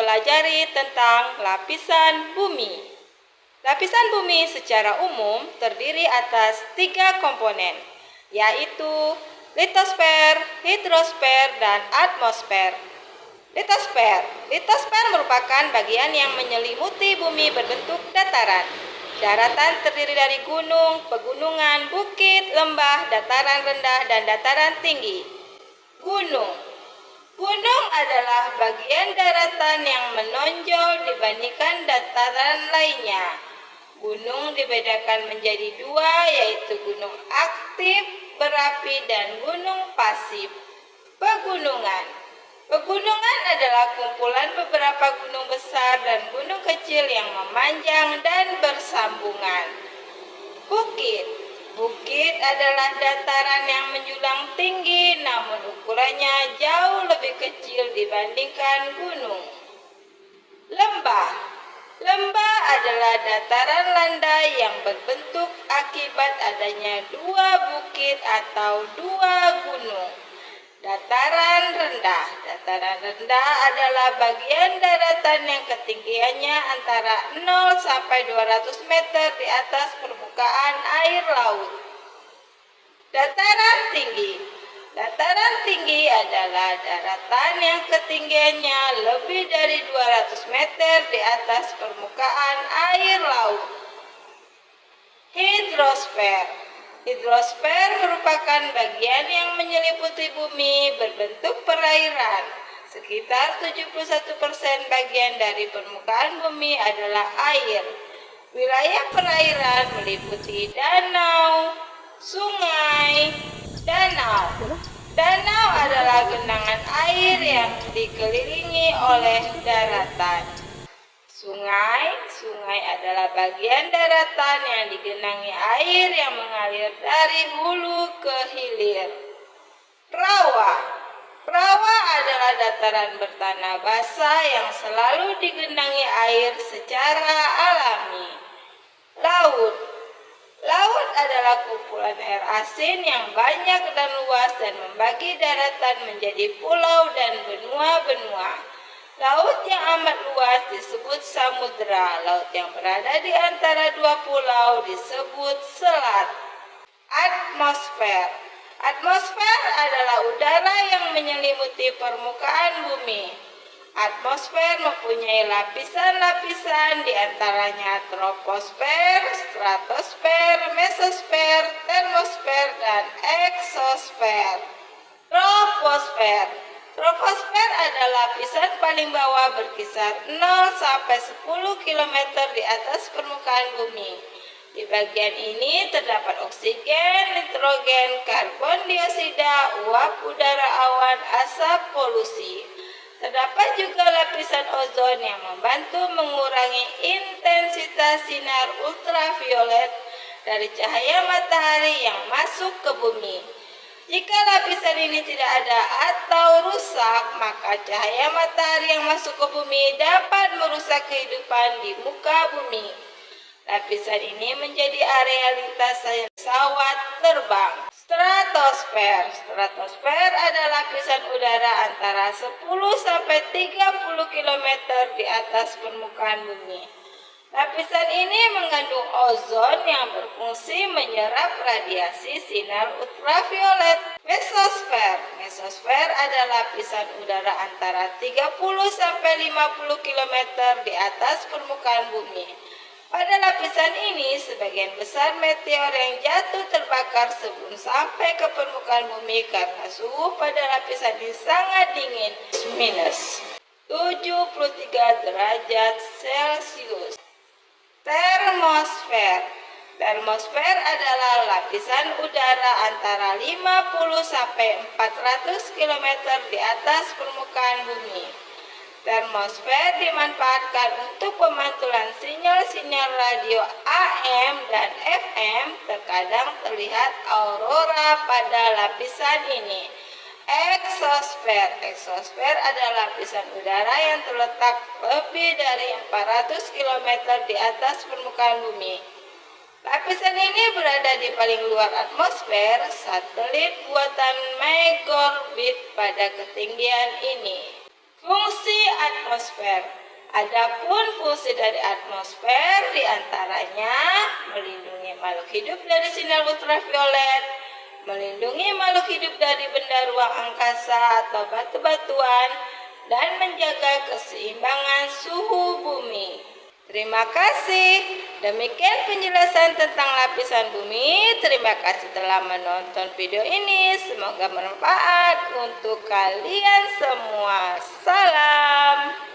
mempelajari tentang lapisan bumi. Lapisan bumi secara umum terdiri atas 3 komponen, yaitu litosfer, hidrosfer, dan atmosfer. Litosfer merupakan bagian yang menyelimuti bumi berbentuk dataran. Daratan terdiri dari gunung, pegunungan, bukit, lembah, dataran rendah, dan dataran tinggi. Gunung adalah bagian daratan yang menonjol dibandingkan dataran lainnya. Gunung dibedakan menjadi 2, yaitu gunung aktif berapi dan gunung pasif. Pegunungan adalah kumpulan beberapa gunung besar dan gunung kecil yang memanjang dan bersambungan. Bukit adalah dataran yang menjulang tinggi, namun ukurannya jauh lebih kecil dibandingkan gunung. Lembah adalah dataran landai yang berbentuk akibat adanya 2 bukit atau 2 gunung. Dataran rendah adalah bagian daratan yang ketinggiannya antara 0 sampai 200 meter di atas permukaan air laut. Dataran tinggi adalah daratan yang ketinggiannya lebih dari 200 meter di atas permukaan air laut. Hidrosfer merupakan bagian yang menyelimuti bumi berbentuk perairan. Sekitar 71% bagian dari permukaan bumi adalah air. Wilayah perairan meliputi danau, sungai. Danau adalah genangan air yang dikelilingi oleh daratan. Sungai adalah bagian daratan yang digenangi air yang mengalir dari hulu ke hilir. Rawa adalah dataran bertanah basah yang selalu digenangi air secara alami. Laut adalah kumpulan air asin yang banyak dan luas dan membagi daratan menjadi pulau dan benua-benua. Laut yang amat luas disebut samudra. Laut yang berada di antara 2 pulau disebut selat. Atmosfer adalah udara yang menyelimuti permukaan bumi. Atmosfer mempunyai lapisan-lapisan, di antaranya troposfer, stratosfer, mesosfer, termosfer, dan eksosfer. Troposfer adalah lapisan paling bawah berkisar 0 sampai 10 km di atas permukaan bumi. Di bagian ini terdapat oksigen, nitrogen, karbon dioksida, uap udara, awan, asap, polusi. Terdapat juga lapisan ozon yang membantu mengurangi intensitas sinar ultraviolet dari cahaya matahari yang masuk ke bumi. Jika lapisan ini tidak ada atau rusak, maka cahaya matahari yang masuk ke bumi dapat merusak kehidupan di muka bumi. Lapisan ini menjadi area lintasan pesawat terbang. Stratosfer adalah lapisan udara antara 10 sampai 30 km di atas permukaan bumi. Lapisan ini mengandung ozon yang berfungsi menyerap radiasi sinar ultraviolet. Mesosfer adalah lapisan udara antara 30 sampai 50 km di atas permukaan bumi. Pada lapisan ini, sebagian besar meteor yang jatuh terbakar sebelum sampai ke permukaan bumi karena suhu pada lapisan ini sangat dingin, minus 73 derajat Celcius. Termosfer adalah lapisan udara antara 50 sampai 400 km di atas permukaan bumi. Termosfer dimanfaatkan untuk pemantulan sinyal-sinyal radio AM dan FM. Terkadang terlihat aurora pada lapisan ini. Eksosfer adalah lapisan udara yang terletak lebih dari 400 km di atas permukaan bumi. Lapisan ini berada di paling luar atmosfer. Satelit buatan Megorbit pada ketinggian ini. Fungsi atmosfer. Adapun fungsi dari atmosfer diantaranya melindungi makhluk hidup dari sinar ultraviolet, melindungi makhluk hidup dari benda ruang angkasa atau batu-batuan, dan menjaga keseimbangan suhu bumi. Terima kasih. Demikian penjelasan tentang lapisan bumi. Terima kasih telah menonton video ini. Semoga bermanfaat untuk kalian semua. Salam.